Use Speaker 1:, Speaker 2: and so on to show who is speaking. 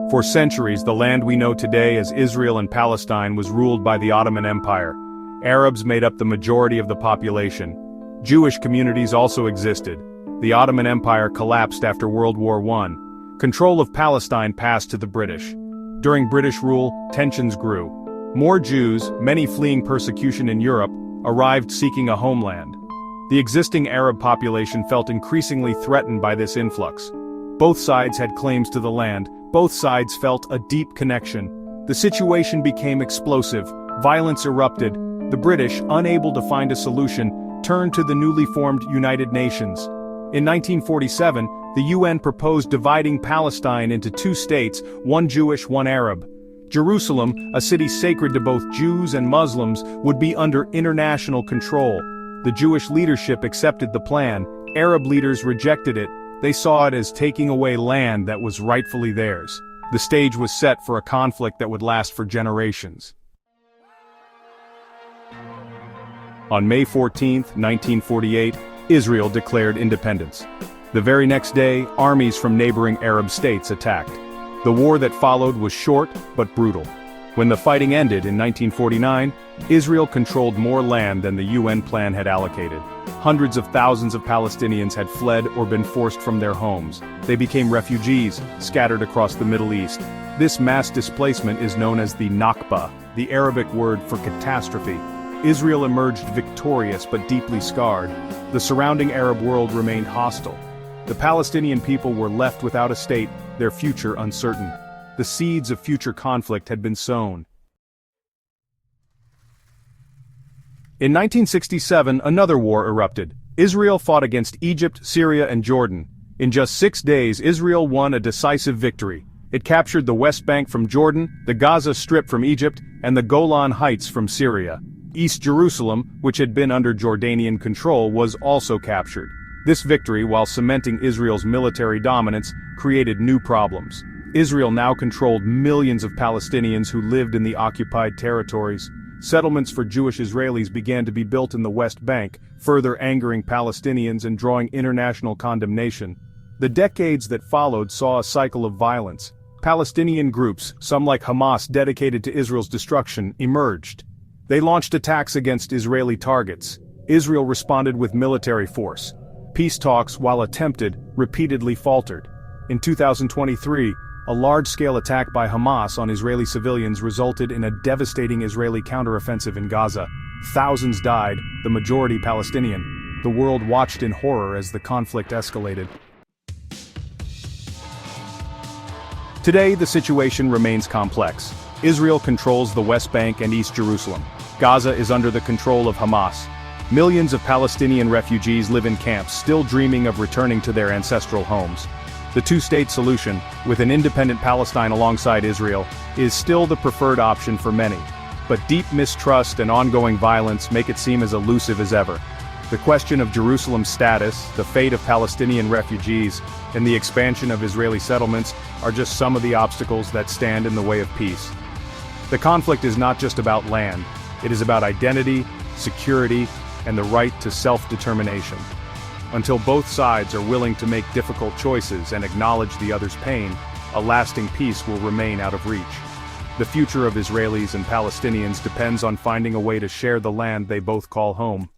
Speaker 1: For centuries, the land we know today as Israel and Palestine was ruled by the Ottoman Empire. Arabs made up the majority of the population. Jewish communities also existed. The Ottoman Empire collapsed after World War I. Control of Palestine passed to the British. During British rule, tensions grew. More Jews, many fleeing persecution in Europe, arrived seeking a homeland. The existing Arab population felt increasingly threatened by this influx. Both sides had claims to the land, both sides felt a deep connection. The situation became explosive, violence erupted. The British, unable to find a solution, turned to the newly formed United Nations. In 1947, the UN proposed dividing Palestine into two states, one Jewish, one Arab. Jerusalem, a city sacred to both Jews and Muslims, would be under international control. The Jewish leadership accepted the plan. Arab leaders rejected it. They saw it as taking away land that was rightfully theirs. The stage was set for a conflict that would last for generations. On May 14, 1948, Israel declared independence. The very next day, armies from neighboring Arab states attacked. The war that followed was short but brutal. When the fighting ended in 1949, Israel controlled more land than the UN plan had allocated. Hundreds of thousands of Palestinians had fled or been forced from their homes. They became refugees, scattered across the Middle East. This mass displacement is known as the Nakba, the Arabic word for catastrophe. Israel emerged victorious but deeply scarred. The surrounding Arab world remained hostile. The Palestinian people were left without a state, their future uncertain. The seeds of future conflict had been sown. In 1967, another war erupted. Israel fought against Egypt, Syria, and Jordan. In just 6 days, Israel won a decisive victory. It captured the West Bank from Jordan, the Gaza Strip from Egypt, and the Golan Heights from Syria. East Jerusalem, which had been under Jordanian control, was also captured. This victory, while cementing Israel's military dominance, created new problems. Israel now controlled millions of Palestinians who lived in the occupied territories. Settlements for Jewish Israelis began to be built in the West Bank, further angering Palestinians and drawing international condemnation. The decades that followed saw a cycle of violence. Palestinian groups, some like Hamas dedicated to Israel's destruction, emerged. They launched attacks against Israeli targets. Israel responded with military force. Peace talks, while attempted, repeatedly faltered. In 2023, a large-scale attack by Hamas on Israeli civilians resulted in a devastating Israeli counteroffensive in Gaza. Thousands died, the majority Palestinian. The world watched in horror as the conflict escalated. Today, the situation remains complex. Israel controls the West Bank and East Jerusalem. Gaza is under the control of Hamas. Millions of Palestinian refugees live in camps, still dreaming of returning to their ancestral homes. The two-state solution, with an independent Palestine alongside Israel, is still the preferred option for many. But deep mistrust and ongoing violence make it seem as elusive as ever. The question of Jerusalem's status, the fate of Palestinian refugees, and the expansion of Israeli settlements are just some of the obstacles that stand in the way of peace. The conflict is not just about land, it is about identity, security, and the right to self-determination. Until both sides are willing to make difficult choices and acknowledge the other's pain, a lasting peace will remain out of reach. The future of Israelis and Palestinians depends on finding a way to share the land they both call home.